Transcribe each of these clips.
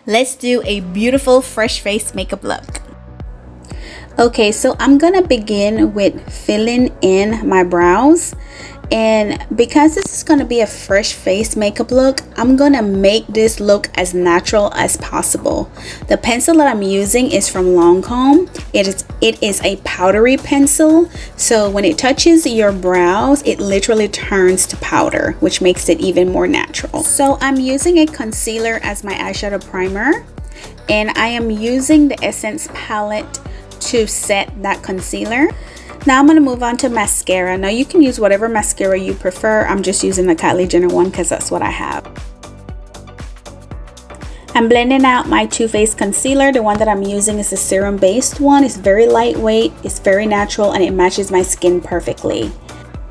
let's do a beautiful fresh face makeup look. Okay, so I'm gonna begin with filling in my brows, and because this is gonna be a fresh face makeup look, I'm gonna make this look as natural as possible. The pencil that I'm using is from Lancome. It is a powdery pencil, so when it touches your brows, it literally turns to powder, which makes it even more natural. So I'm using a concealer as my eyeshadow primer, and I am using the Essence palette to set that concealer. Now I'm going to move on to mascara. Now you can use whatever mascara you prefer. I'm just using the Kylie Jenner one because that's what I have. I'm blending out my Too Faced concealer. The one that I'm using is a serum based one. It's very lightweight, it's very natural, and it matches my skin perfectly.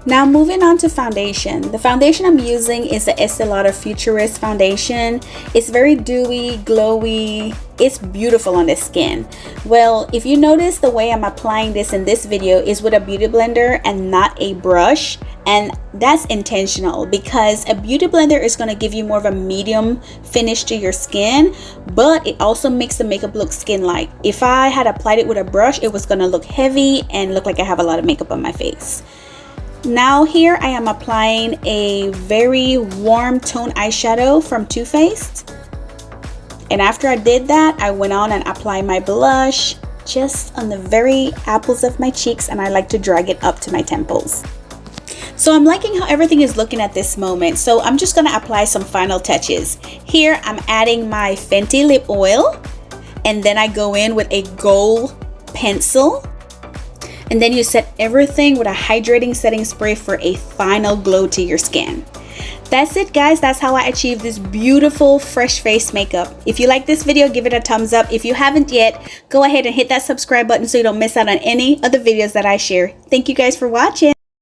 Now moving on to foundation. The foundation I'm using is the Estee Lauder Futurist foundation. It's very dewy, glowy. It's beautiful on the skin. Well, if you notice, the way I'm applying this in this video is with a beauty blender and not a brush, and that's intentional because a beauty blender is going to give you more of a medium finish to your skin, but it also makes the makeup look skin-like. If I had applied it with a brush, it was going to look heavy and look like I have a lot of makeup on my face. Now here I am applying a very warm tone eyeshadow from Too Faced, and after I did that, I went on and applied my blush just on the very apples of my cheeks, and I like to drag it up to my temples. So I'm liking how everything is looking at this moment, so I'm just gonna apply some final touches. Here I'm adding my Fenty lip oil, and then I go in with a gold pencil. And then you set everything with a hydrating setting spray for a final glow to your skin. That's it, guys. That's how I achieved this beautiful fresh face makeup. If you like this video, give it a thumbs up. If you haven't yet, go ahead and hit that subscribe button so you don't miss out on any of the videos that I share. Thank you guys for watching.